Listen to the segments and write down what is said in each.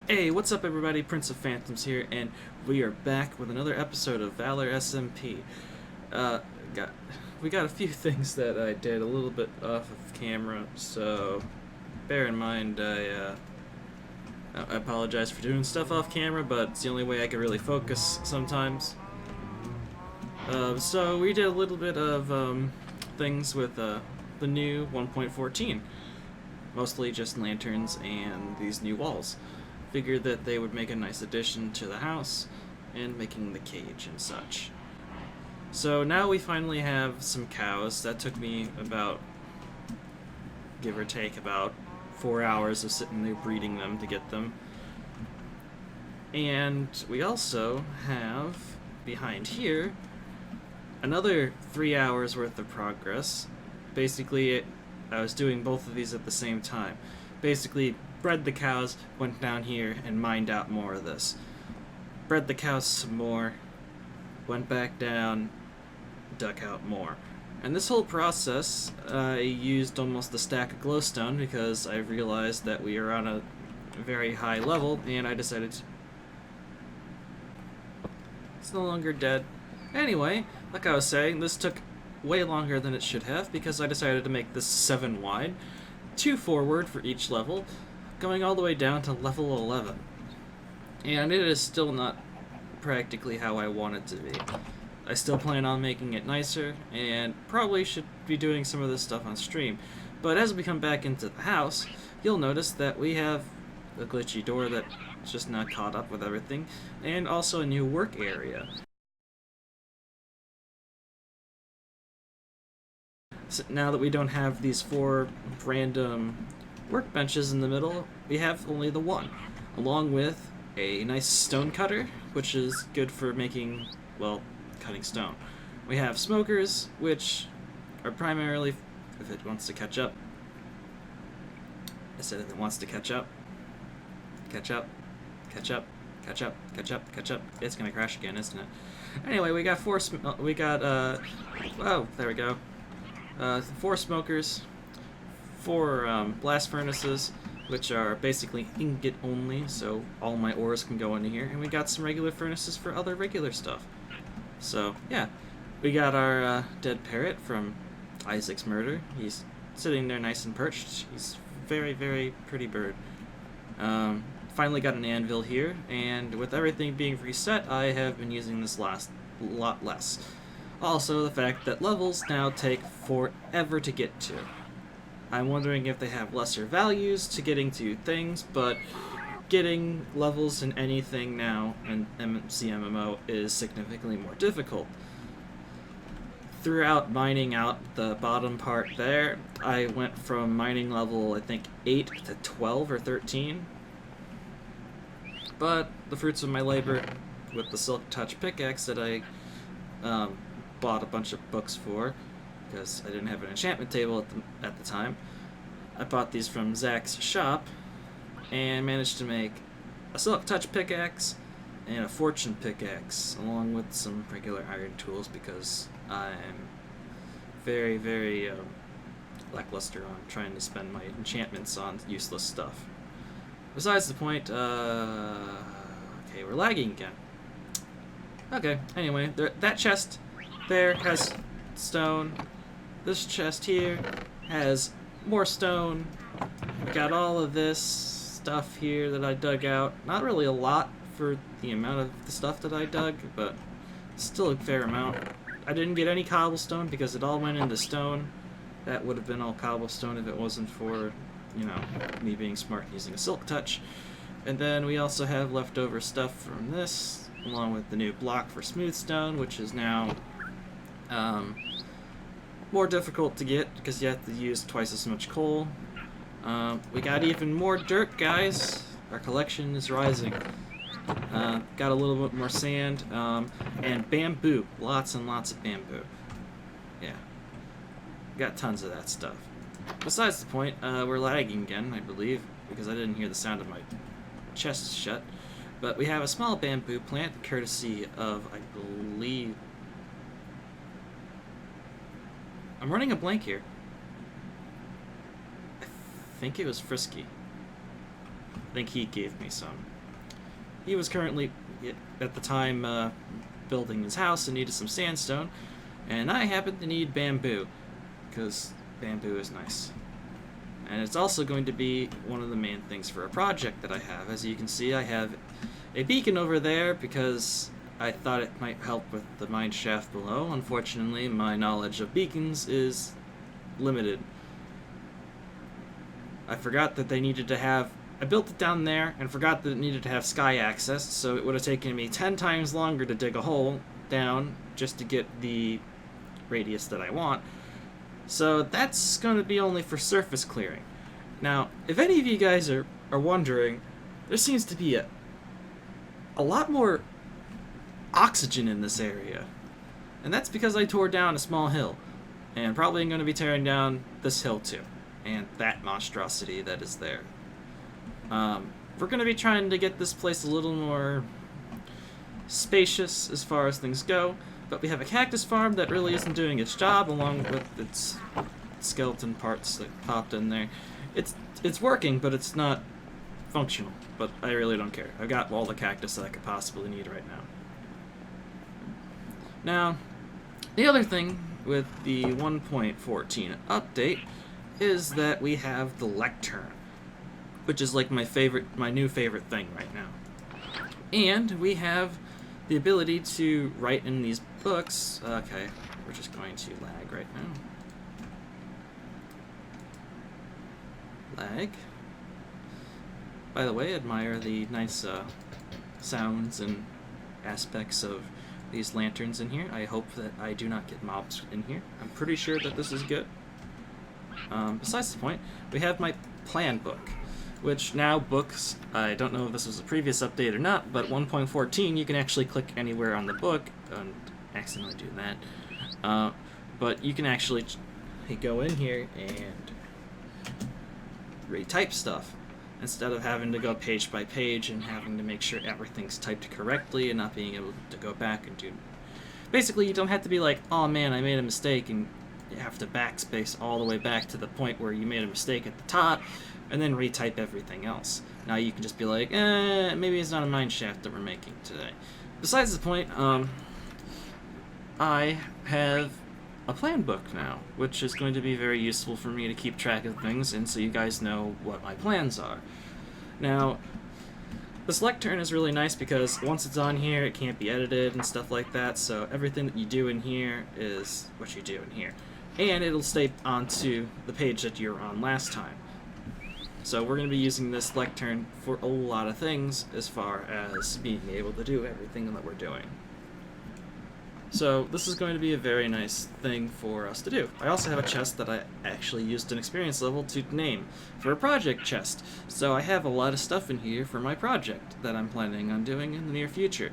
Hey, what's up everybody? Prince of Phantoms here, and we are back with another episode of Valor SMP. Uh, got, we got a few things that I did a little bit off of camera, so bear in mind I apologize for doing stuff off camera, but it's the only way I can really focus sometimes. So we did a little bit of things with the new 1.14, mostly just lanterns and these new walls. Figured that they would make a nice addition to the house and making the cage and such. So now we finally have some cows. That took me about, give or take, about 4 hours of sitting there breeding them to get them. And we also have, behind here, another 3 hours worth of progress. Basically, I was doing both of these at the same time. Basically, bred the cows, went down here, and mined out more of this. Bred the cows some more, went back down, dug out more. And this whole process, I used almost a stack of glowstone because I realized that we are on a very high level, and I decided it's no longer dead. Anyway, like I was saying, this took way longer than it should have because I decided to make this 7 wide, 2 forward for each level, going all the way down to level 11. And it is still not practically how I want it to be. I still plan on making it nicer, and probably should be doing some of this stuff on stream. But as we come back into the house, you'll notice that we have a glitchy door that's just not caught up with everything, and also a new work area. So now that we don't have these 4 random workbenches in the middle, we have only the one, along with a nice stone cutter, which is good for making, well, cutting stone. We have smokers, which are primarily, if it wants to catch up. I said if it wants to catch up. Catch up. Catch up. Catch up. Catch up. Catch up. It's gonna crash again, isn't it? Anyway, we got 4 oh, there we go. 4 smokers, 4 blast furnaces, which are basically ingot only, so all my ores can go into here, and we got some regular furnaces for other regular stuff. So, yeah, we got our dead parrot from Isaac's murder. He's sitting there nice and perched. He's very, very pretty bird. Finally got an anvil here, and with everything being reset, I have been using this last lot less. Also, the fact that levels now take forever to get to. I'm wondering if they have lesser values to getting to things, but getting levels in anything now in MCMMO is significantly more difficult. Throughout mining out the bottom part there, I went from mining level, I think, 8 to 12 or 13. But the fruits of my labor with the Silk Touch pickaxe that I bought a bunch of books for, because I didn't have an enchantment table at the time. I bought these from Zach's shop and managed to make a Silk Touch pickaxe and a Fortune pickaxe, along with some regular iron tools because I'm very, very lackluster on trying to spend my enchantments on useless stuff. Besides the point, okay, we're lagging again. Okay, anyway, that chest there has stone. This chest here has more stone. I got all of this stuff here that I dug out. Not really a lot for the amount of the stuff that I dug, but still a fair amount. I didn't get any cobblestone because it all went into stone. That would have been all cobblestone if it wasn't for, you know, me being smart and using a Silk Touch. And then we also have leftover stuff from this, along with the new block for smooth stone, which is now more difficult to get because you have to use twice as much coal. We got even more dirt, guys. Our collection is rising. Got a little bit more sand, and bamboo. Lots and lots of bamboo. Yeah. Got tons of that stuff. Besides the point, we're lagging again, I believe, because I didn't hear the sound of my chest shut. But we have a small bamboo plant, courtesy of, I believe... I'm running a blank here. I think it was Frisky. I think he gave me some. he was currently, at the time, building his house and needed some sandstone, and I happen to need bamboo, because bamboo is nice. And it's also going to be one of the main things for a project that I have. As you can see, I have a beacon over there because I thought it might help with the mine shaft below. Unfortunately, my knowledge of beacons is limited. I forgot that they needed to have... I built it down there and forgot that it needed to have sky access, so it would have taken me 10 times longer to dig a hole down just to get the radius that I want. So that's going to be only for surface clearing. Now, if any of you guys are wondering, there seems to be a lot more oxygen in this area. And that's because I tore down a small hill. And probably I'm going to be tearing down this hill too. And that monstrosity that is there. We're going to be trying to get this place a little more spacious as far as things go. But we have a cactus farm that really isn't doing its job, along with its skeleton parts that popped in there. It's working, but it's not functional. But I really don't care. I've got all the cactus that I could possibly need right now. Now, the other thing with the 1.14 update is that we have the lectern, which is like my new favorite thing right now. And we have the ability to write in these books. Okay, we're just going to lag right now. Lag. By the way, admire the nice sounds and aspects of these lanterns in here. I hope that I do not get mobs in here. I'm pretty sure that this is good. Besides the point, we have my plan book, which now books, I don't know if this was a previous update or not, but 1.14 you can actually click anywhere on the book, and accidentally do that, but you can actually go in here and retype stuff, instead of having to go page by page and having to make sure everything's typed correctly and not being able to go back and do... Basically, you don't have to be like, oh man, I made a mistake, and you have to backspace all the way back to the point where you made a mistake at the top, and then retype everything else. Now you can just be like, maybe it's not a mine shaft that we're making today. Besides the point, I have a plan book now, which is going to be very useful for me to keep track of things, and so you guys know what my plans are. Now, this lectern is really nice because once it's on here, it can't be edited and stuff like that, so everything that you do in here is what you do in here. And it'll stay onto the page that you were on last time. So we're going to be using this lectern for a lot of things as far as being able to do everything that we're doing. So this is going to be a very nice thing for us to do. I also have a chest that I actually used an experience level to name for a project chest. So I have a lot of stuff in here for my project that I'm planning on doing in the near future.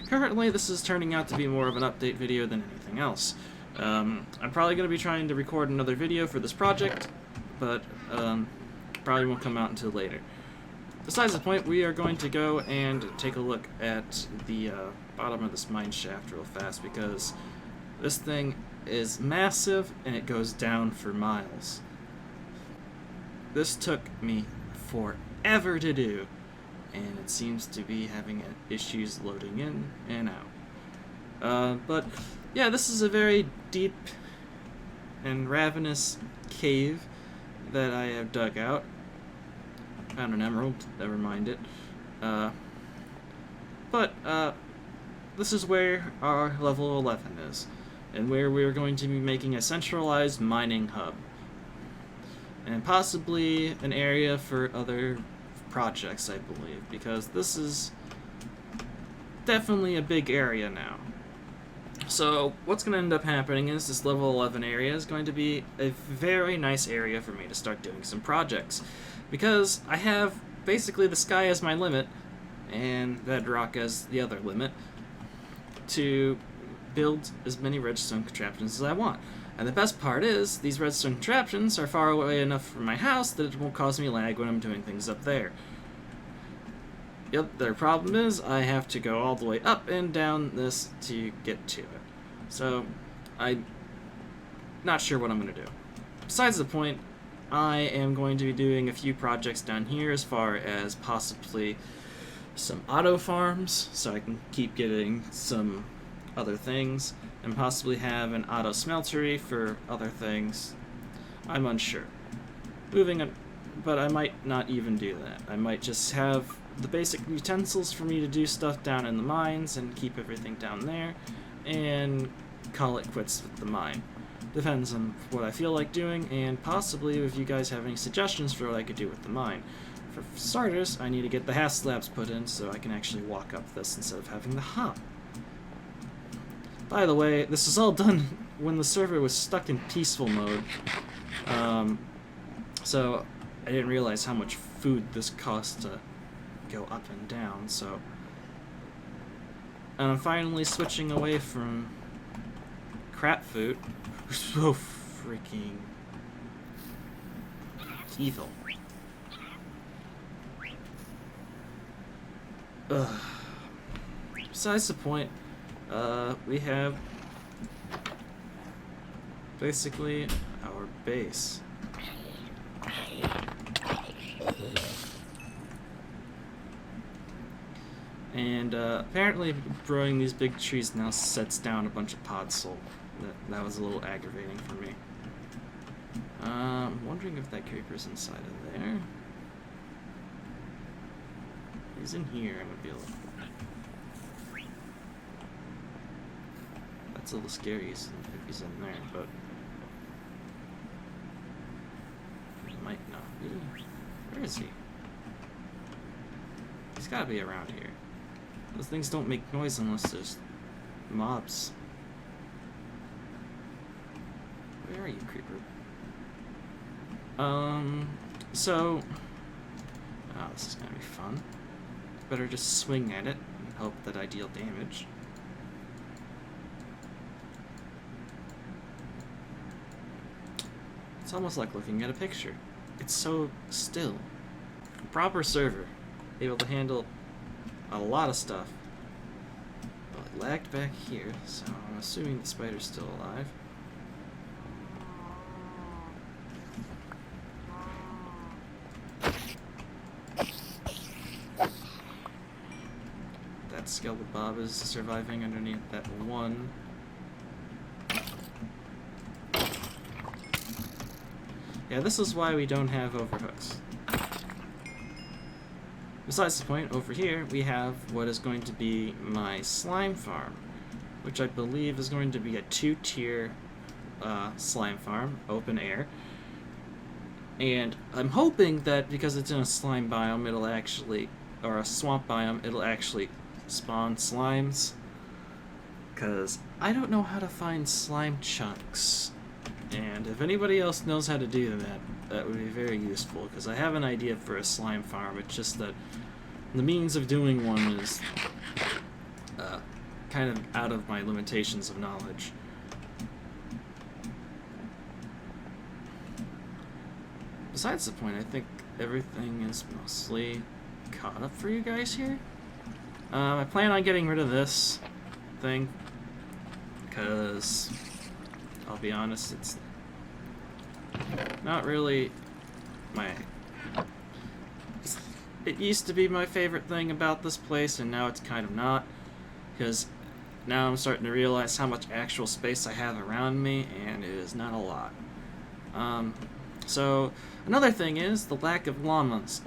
Currently this is turning out to be more of an update video than anything else. I'm probably going to be trying to record another video for this project, but probably won't come out until later. Besides the point, we are going to go and take a look at the bottom of this mine shaft real fast, because this thing is massive and it goes down for miles. This took me forever to do, and it seems to be having issues loading in and out. But yeah, this is a very deep and ravenous cave that I have dug out. Found an emerald, never mind it. But this is where our level 11 is, and where we're going to be making a centralized mining hub. And possibly an area for other projects, I believe, because this is definitely a big area now. So what's going to end up happening is this level 11 area is going to be a very nice area for me to start doing some projects, because I have basically the sky as my limit and bedrock as the other limit to build as many redstone contraptions as I want. And the best part is, these redstone contraptions are far away enough from my house that it won't cause me lag when I'm doing things up there. Yep, their problem is I have to go all the way up and down this to get to it. So, I'm not sure what I'm going to do. Besides the point, I am going to be doing a few projects down here as far as possibly some auto farms so I can keep getting some other things, and possibly have an auto smeltery for other things. I'm unsure. Moving on, but I might not even do that. I might just have the basic utensils for me to do stuff down in the mines and keep everything down there, and call it quits with the mine. Depends on what I feel like doing, and possibly if you guys have any suggestions for what I could do with the mine. For starters, I need to get the half slabs put in so I can actually walk up this instead of having the hop. By the way, this was all done when the server was stuck in peaceful mode, so I didn't realize how much food this cost to go up and down, so... And I'm finally switching away from crap food. So freaking evil. Ugh. Besides the point, we have basically our base. And apparently growing these big trees now sets down a bunch of podzol. That was a little aggravating for me. I'm wondering if that creeper's inside of there. He's in here, I would be able to... That's a little scary if he's in there, but... He might not be. Where is he? He's gotta be around here. Those things don't make noise unless there's mobs. Where are you, creeper? So... Oh, this is gonna be fun. Better just swing at it and hope that I deal damage. It's almost like looking at a picture. It's so still. A proper server, able to handle a lot of stuff. Well, it lagged back here, so I'm assuming the spider's still alive. That skeleton bob is surviving underneath that one. Yeah, this is why we don't have overhooks. Besides the point, over here we have what is going to be my slime farm, which I believe is going to be a 2-tier slime farm, open air. And I'm hoping that because it's in a slime biome, it'll actually, or a swamp biome, it'll actually spawn slimes. Because I don't know how to find slime chunks. And if anybody else knows how to do that, that would be very useful, because I have an idea for a slime farm. It's just that the means of doing one is kind of out of my limitations of knowledge. Besides the point, I think everything is mostly caught up for you guys here. I plan on getting rid of this thing, because I'll be honest, it's not really my... It used to be my favorite thing about this place, and now it's kind of not, because now I'm starting to realize how much actual space I have around me, and it is not a lot. So, another thing is the lack of llamas.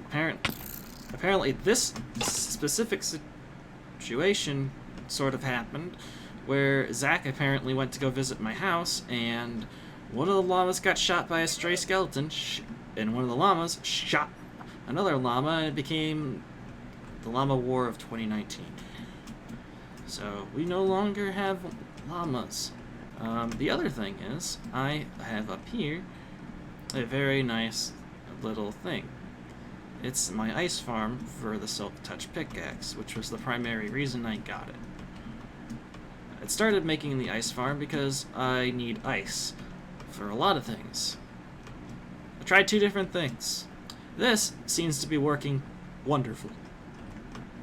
Apparently this specific situation sort of happened, where Zach apparently went to go visit my house, and one of the llamas got shot by a stray skeleton, and one of the llamas shot another llama, and it became the Llama War of 2019. So, we no longer have llamas. The other thing is, I have up here a very nice little thing. It's my ice farm for the Silk Touch pickaxe, which was the primary reason I got it. I started making the ice farm because I need ice for a lot of things. I tried 2 different things. This seems to be working wonderful.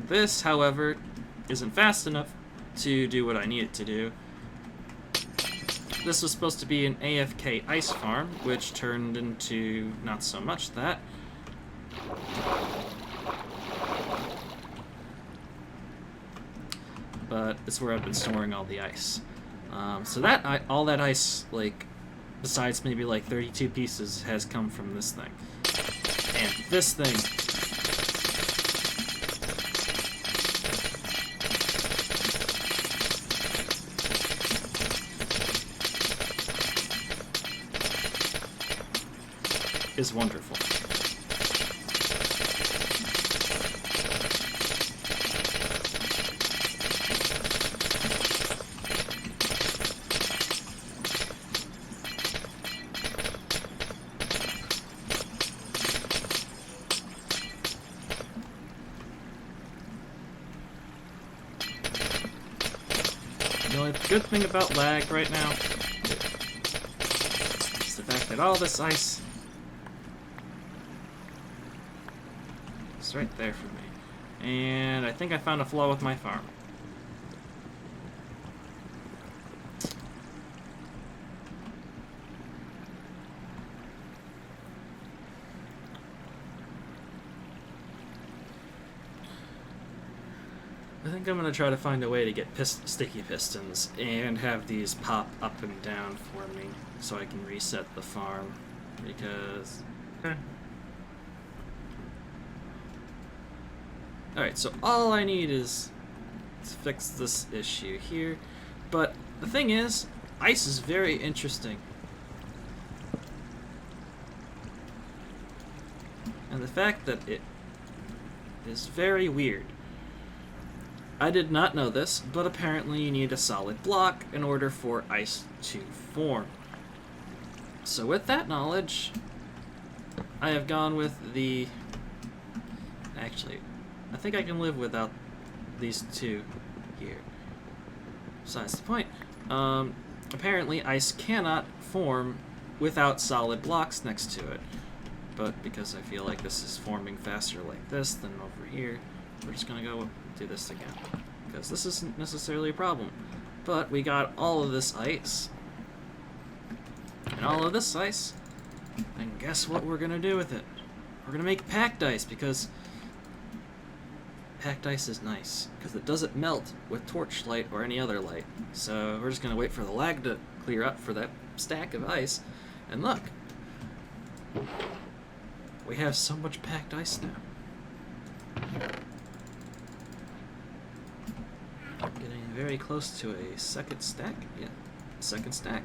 This, however, isn't fast enough to do what I need it to do. This was supposed to be an AFK ice farm, which turned into not so much that. but it's where I've been storing all the ice. So all that ice, like, besides maybe like 32 pieces, has come from this thing. And this thing is wonderful. The only good thing about lag right now is the fact that all this ice is right there for me. And I think I found a flaw with my farm. I think I'm going to try to find a way to get sticky pistons and have these pop up and down for me so I can reset the farm, because... Alright, so all I need is to fix this issue here, but the thing is, ice is very interesting. And the fact that it is very weird. I did not know this, but apparently you need a solid block in order for ice to form. So with that knowledge, I have gone with the... Actually, I think I can live without these two here. Besides the point. Apparently ice cannot form without solid blocks next to it. But because I feel like this is forming faster like this than over here, we're just going to go do this again, because this isn't necessarily a problem. But we got all of this ice, and all of this ice, and guess what we're gonna do with it? We're gonna make packed ice, because packed ice is nice, because it doesn't melt with torchlight or any other light. So we're just gonna wait for the lag to clear up for that stack of ice, and look, we have so much packed ice now. Getting very close to a second stack. Yeah, second stack.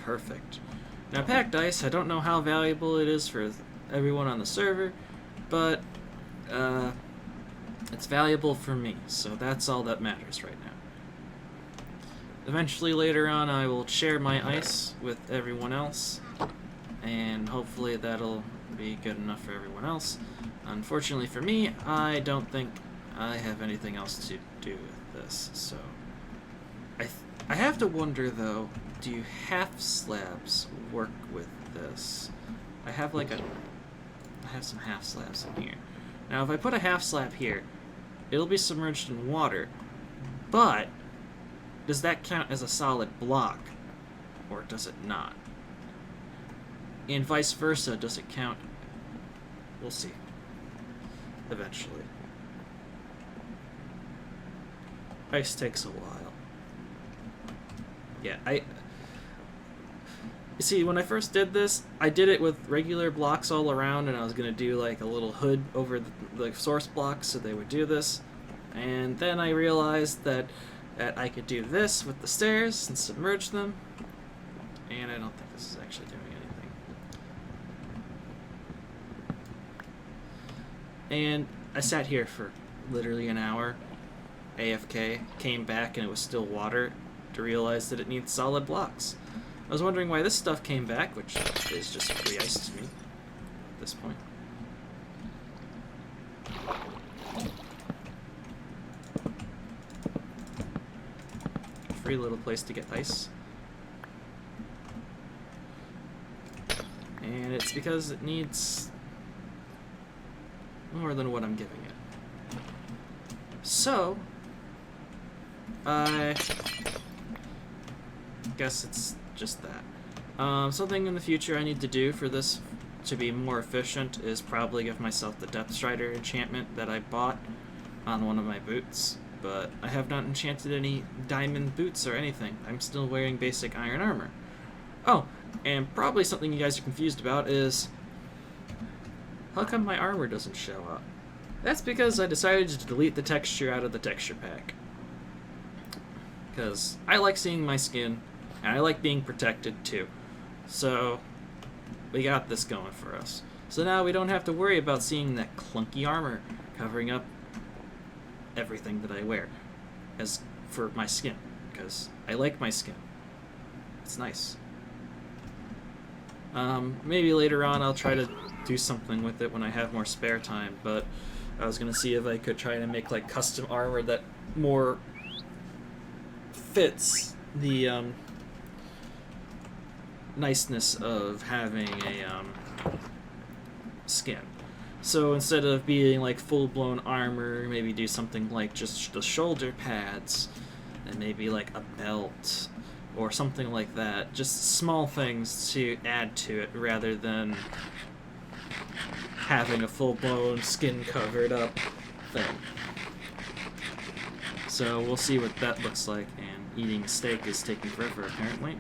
Perfect. Now, packed ice, I don't know how valuable it is for everyone on the server, but it's valuable for me, so that's all that matters right now. Eventually, later on, I will share my ice with everyone else, and hopefully that'll be good enough for everyone else. Unfortunately for me, I don't think I have anything else to do with this, so I have to wonder though, do half slabs work with this? I have some half slabs in here. Now if I put a half slab here, it'll be submerged in water, but does that count as a solid block, or does it not? And vice versa, does it count? We'll see. Eventually. Ice takes a while. Yeah, you see, when I first did this, I did it with regular blocks all around, and I was gonna do like a little hood over the source blocks so they would do this. And then I realized that I could do this with the stairs and submerge them, and I don't think this is actually doing anything. And I sat here for literally an hour, AFK, came back and it was still water, to realize that it needs solid blocks. I was wondering why this stuff came back, which is just free ice to me at this point. Free little place to get ice. And it's because it needs more than what I'm giving it. So, I guess it's just that. Something in the future I need to do for this to be more efficient is probably give myself the Depth Strider enchantment that I bought on one of my boots. but I have not enchanted any diamond boots or anything. I'm still wearing basic iron armor. Oh, and probably something you guys are confused about is, how come my armor doesn't show up? That's because I decided to delete the texture out of the texture pack. Because I like seeing my skin, and I like being protected too. So, we got this going for us. So now we don't have to worry about seeing that clunky armor covering up everything that I wear as for my skin, because I like my skin. It's nice. Maybe later on I'll try to do something with it when I have more spare time, but I was gonna see if I could try to make like custom armor that more fits the niceness of having a skin. So instead of being like full-blown armor, maybe do something like just the shoulder pads, and maybe like a belt or something like that. Just small things to add to it rather than having a full-blown skin-covered up thing. So we'll see what that looks like, and eating steak is taking forever apparently.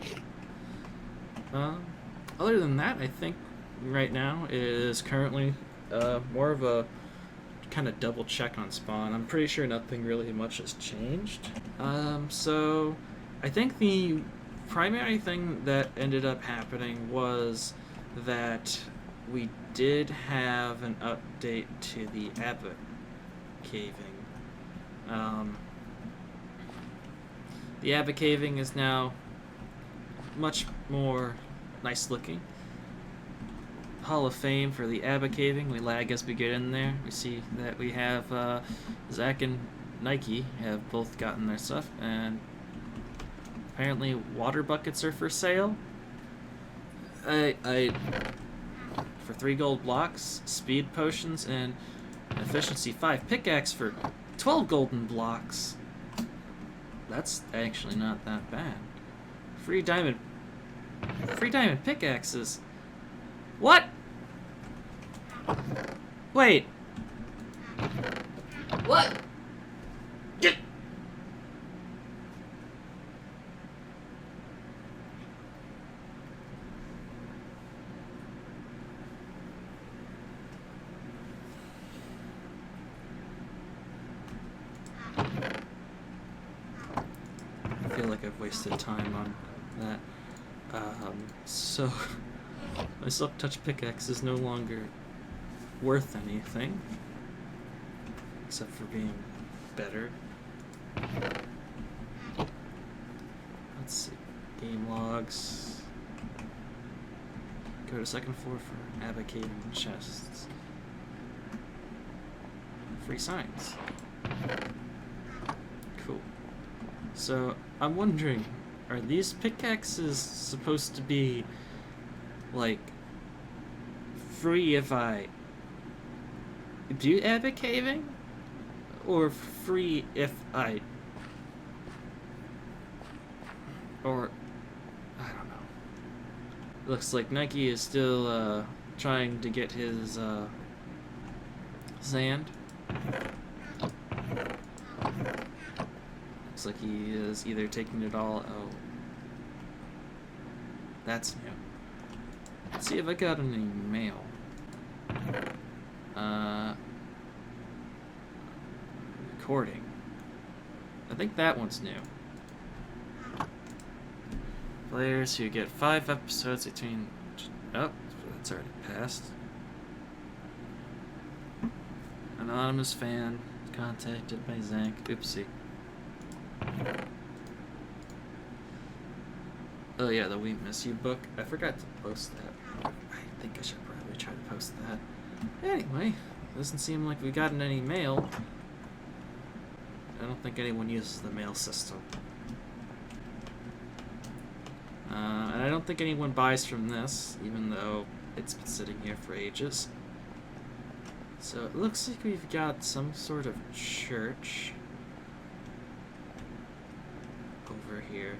Other than that, I think right now is currently more of a kind of double check on spawn. I'm pretty sure nothing really much has changed. So I think the primary thing that ended up happening was that we did have an update to the Abba caving. The Abba caving is now much more nice looking. Hall of Fame for the Abba caving. We lag as we get in there. We see that we have Zach and Nike have both gotten their stuff, and apparently water buckets are for sale. I for 3 gold blocks, speed potions, and efficiency 5 pickaxe for 12 golden blocks. That's actually not that bad. Free diamond pickaxes. What? Wait. What? Get. I feel like I've wasted time on that. So my silk touch pickaxe is no longer worth anything, except for being better. Let's see. Game logs. Go to second floor for advocating chests. Free signs. Cool. So I'm wondering, are these pickaxes supposed to be like free if I do Abba caving, or free if I, or I don't know. Looks like Nike is still trying to get his sand. Looks like he is either taking it all. Oh, that's new. Let's see if I got any mail. Recording. I think that one's new. Players who get 5 episodes between. Oh, that's already passed. Anonymous fan contacted by Zach. Oopsie. Oh yeah, the We Miss You book. I forgot to post that. I think I should probably try to post that. Anyway, doesn't seem like we gotten any mail. I don't think anyone uses the mail system. And I don't think anyone buys from this, even though it's been sitting here for ages. So it looks like we've got some sort of church over here.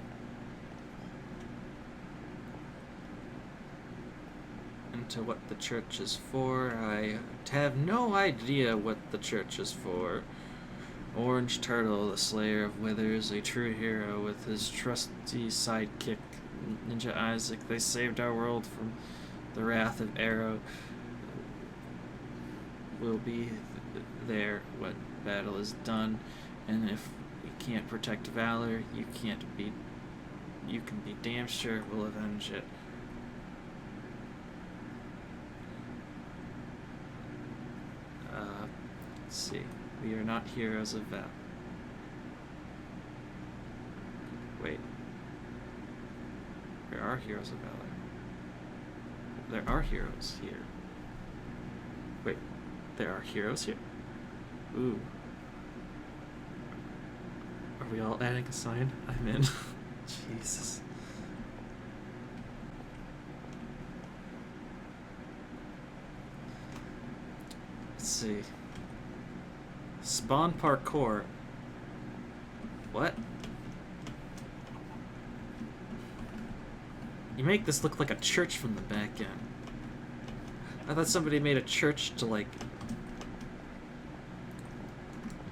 Into what the church is for, I have no idea what the church is for, Orange Turtle, the slayer of withers, a true hero with his trusty sidekick, Ninja Isaac. They saved our world from the wrath of Arrow. We'll be there when battle is done, and if we can't protect Valor, you can be damn sure we'll avenge it. Let's see. We are not heroes of Valor. Wait. There are heroes of Valor. There are heroes here. Wait. There are heroes here? Ooh. Are we all adding a sign? I'm in. Jesus. Let's see. Spawn parkour. What? You make this look like a church from the back end. I thought somebody made a church to, like...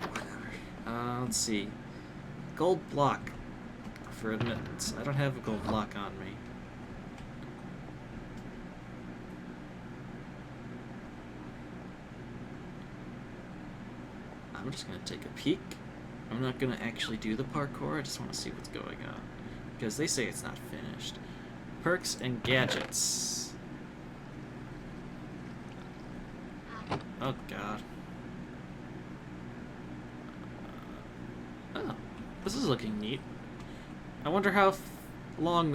Whatever. Let's see. Gold block for admittance. I don't have a gold block on me. I'm just gonna take a peek. I'm not gonna actually do the parkour, I just want to see what's going on. Because they say it's not finished. Perks and gadgets. Oh god. Oh, this is looking neat. I wonder how long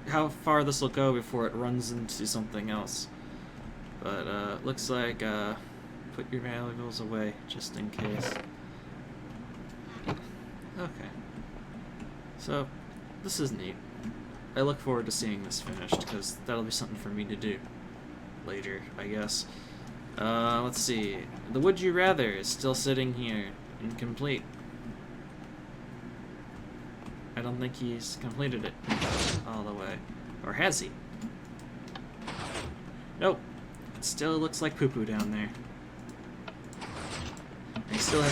how far this will go before it runs into something else. But looks like put your valuables away just in case. Okay. So this is neat. I look forward to seeing this finished because that'll be something for me to do later, I guess. Let's see. The Would You Rather is still sitting here, incomplete. I don't think he's completed it all the way. Or has he? Nope. It still looks like poo-poo down there. He still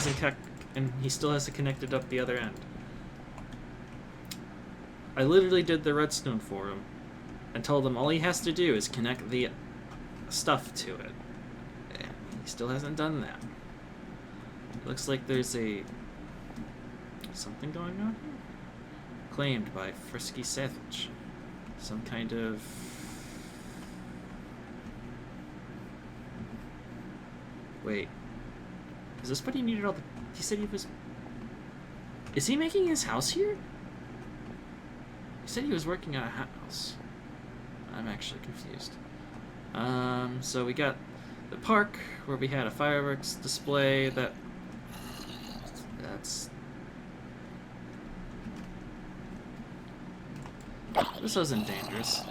hasn't connected up the other end. I literally did the redstone for him and told him all he has to do is connect the stuff to it. And he still hasn't done that. Looks like there's something going on here. Claimed by Frisky Savage. Some kind of... Wait. Is this what he needed all the... He said he was... Is he making his house here? He said he was working on a house. I'm actually confused. So we got the park where we had a fireworks display that's... This wasn't dangerous.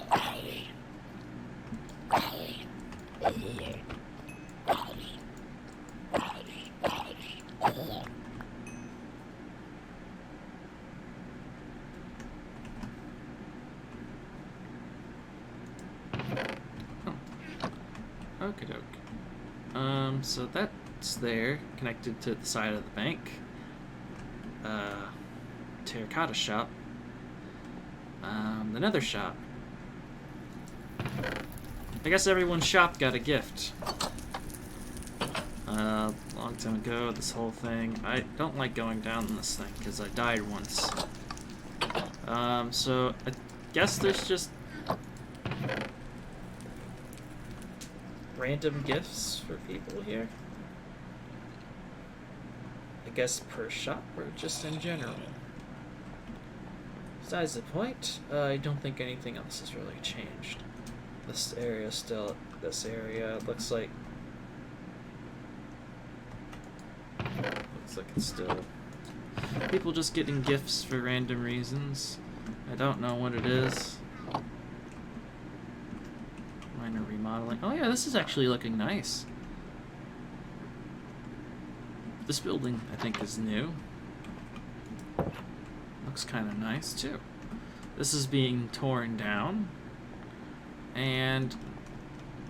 Okie doke. So that's there, connected to the side of the bank. Terracotta shop. The nether shop. I guess everyone's shop got a gift. Long time ago, this whole thing. I don't like going down this thing because I died once. So I guess there's just random gifts for people here. I guess per shop or just in general. Besides the point, I don't think anything else has really changed. This area is still this area. It looks like it's still people just getting gifts for random reasons. I don't know what it is. Minor remodeling. Oh yeah, this is actually looking nice. This building, I think, is new. Looks kind of nice too. This is being torn down, and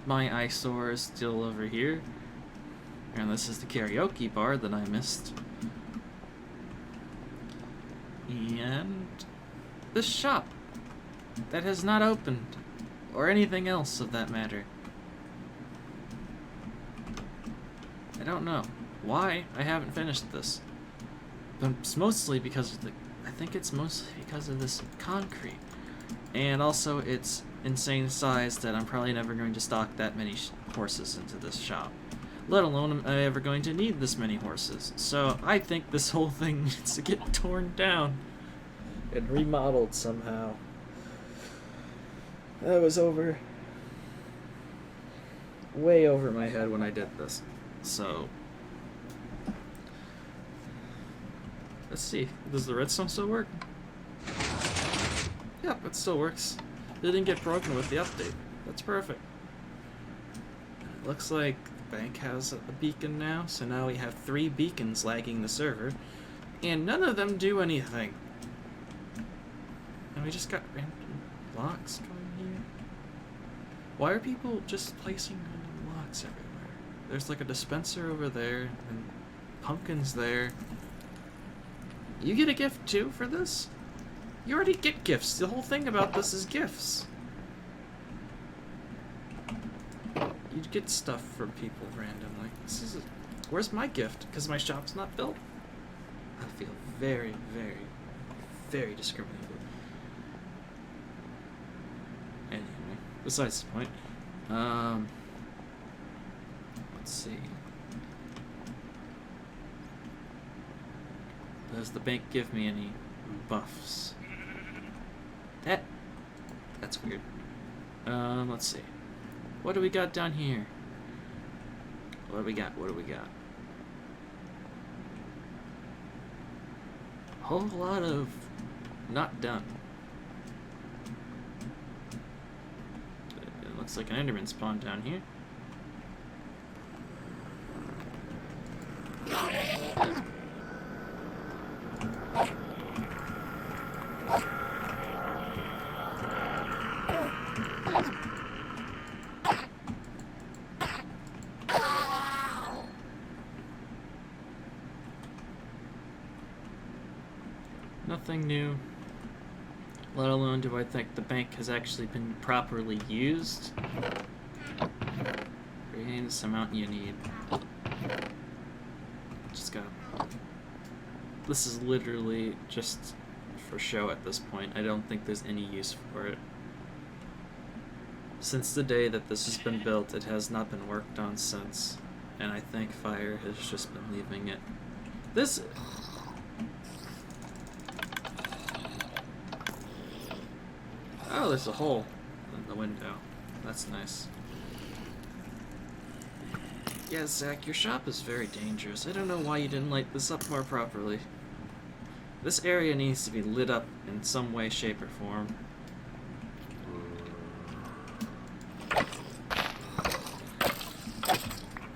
my eyesore is still over here. And this is the karaoke bar that I missed. And this shop that has not opened, or anything else of that matter. I don't know why I haven't finished this, but it's mostly because of I think it's mostly because of this concrete, and also its insane size that I'm probably never going to stock that many horses into this shop. Let alone am I ever going to need this many horses. So I think this whole thing needs to get torn down and remodeled somehow. That was way over my head when I did this. So let's see. Does the redstone still work? Yep, it still works. It didn't get broken with the update. That's perfect. It looks like the bank has a beacon now, so now we have 3 beacons lagging the server, and none of them do anything. And we just got random blocks going here. Why are people just placing random blocks everywhere? There's like a dispenser over there, and pumpkins there. You get a gift too for this? You already get gifts. The whole thing about this is gifts. You get stuff from people randomly. Where's my gift? Because my shop's not built? I feel very, very, very discriminated. Anyway, besides the point. Let's see. Does the bank give me any buffs? That's weird. Let's see. What do we got down here? What do we got? Whole lot of not done. It looks like an Enderman spawned down here. Nothing new, let alone do I think the bank has actually been properly used. Creates the amount you need. Just go. This is literally just for show at this point. I don't think there's any use for it. Since the day that this has been built, it has not been worked on since, and I think fire has just been leaving it. This... Oh, there's a hole in the window. That's nice. Yeah, Zach, your shop is very dangerous. I don't know why you didn't light this up more properly. This area needs to be lit up in some way, shape, or form.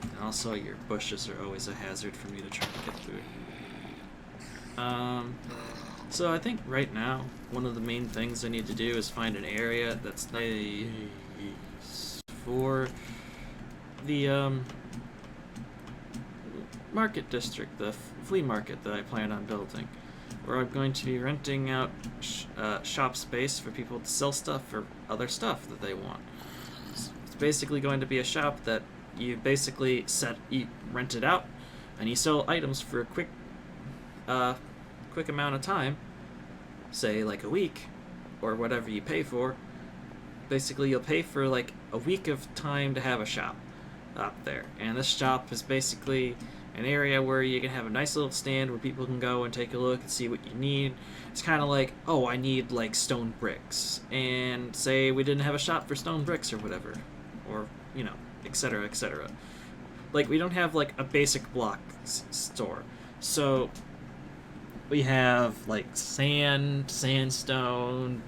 And also, your bushes are always a hazard for me to try to get through. So I think right now, one of the main things I need to do is find an area that's nice for the market district, the flea market that I plan on building, where I'm going to be renting out shop space for people to sell stuff for other stuff that they want. It's basically going to be a shop that you basically rent it out, and you sell items for a quick amount of time, say like a week, or whatever you pay for. Basically, you'll pay for like a week of time to have a shop up there, and this shop is basically an area where you can have a nice little stand where people can go and take a look and see what you need. It's kind of like, oh, I need like stone bricks, and say we didn't have a shop for stone bricks or whatever, or you know, etc., etc. Like, we don't have like a basic block store, so we have like sand, sandstone,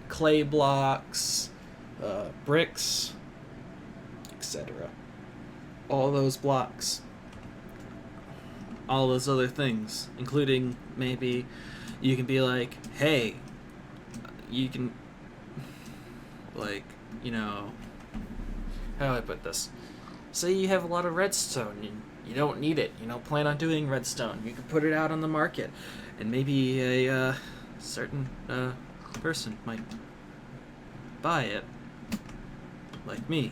clay blocks, bricks, etc. All those blocks, all those other things, including maybe you can be like, hey, you can, like, you know, how do I put this? Say you have a lot of redstone, you don't need it. You don't plan on doing redstone. You can put it out on the market, and maybe a certain person might buy it, like me.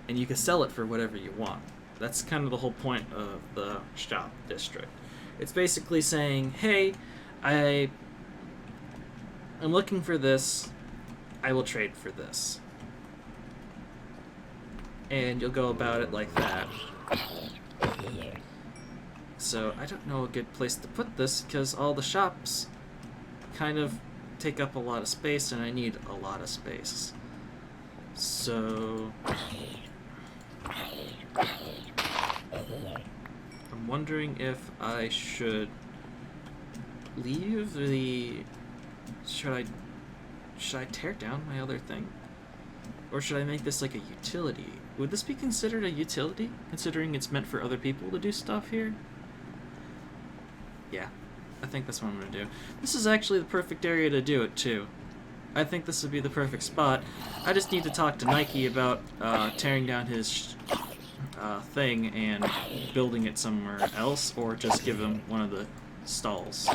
And you can sell it for whatever you want. That's kind of the whole point of the shop district. It's basically saying, hey, I'm looking for this, I will trade for this. And you'll go about it like that. So I don't know a good place to put this because all the shops kind of take up a lot of space and I need a lot of space. So I'm wondering if I should leave the... Should I tear down my other thing? Or should I make this like a utility? Would this be considered a utility, considering it's meant for other people to do stuff here? Yeah, I think that's what I'm gonna do. This is actually the perfect area to do it, too. I think this would be the perfect spot. I just need to talk to Nike about tearing down his thing and building it somewhere else, or just give him one of the stalls.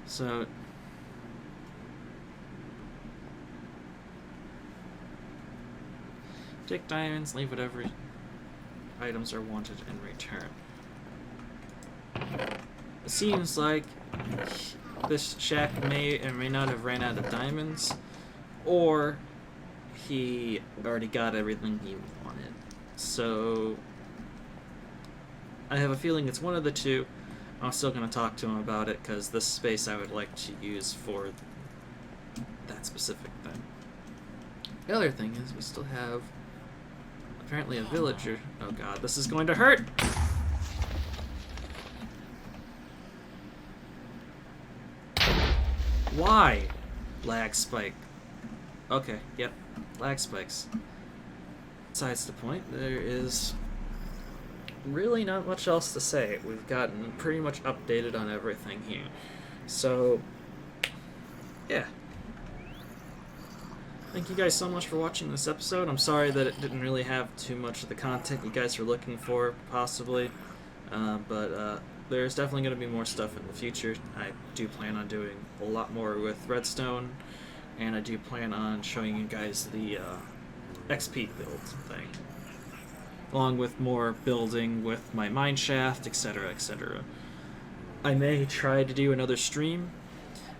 So take diamonds, leave whatever items are wanted in return. It seems like this shack may or may not have ran out of diamonds, or he already got everything he wanted. So I have a feeling it's one of the two. I'm still going to talk to him about it because this space I would like to use for that specific thing. The other thing is we still have apparently a villager. Oh god, this is going to hurt! Why? Lag spike. Okay, yep. Lag spikes. Besides the point, there is really not much else to say. We've gotten pretty much updated on everything here. So, yeah. Thank you guys so much for watching this episode. I'm sorry that it didn't really have too much of the content you guys were looking for, possibly. But there's definitely going to be more stuff in the future. I do plan on doing a lot more with redstone, and I do plan on showing you guys the XP build thing, along with more building with my mine shaft, etc., etc. I may try to do another stream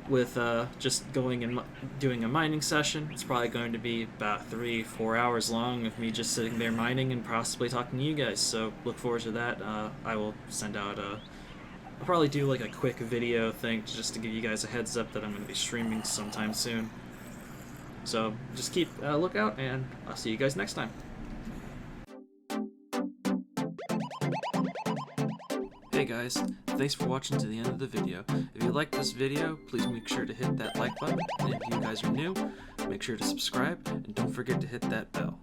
with just going and doing a mining session. It's probably going to be about 3-4 hours long of me just sitting there mining and possibly talking to you guys, so look forward to that. I will send out I'll probably do like a quick video thing just to give you guys a heads up that I'm going to be streaming sometime soon. So just keep a lookout, and I'll see you guys next time. Hey guys, thanks for watching to the end of the video. If you liked this video, please make sure to hit that like button, and if you guys are new, make sure to subscribe, and don't forget to hit that bell.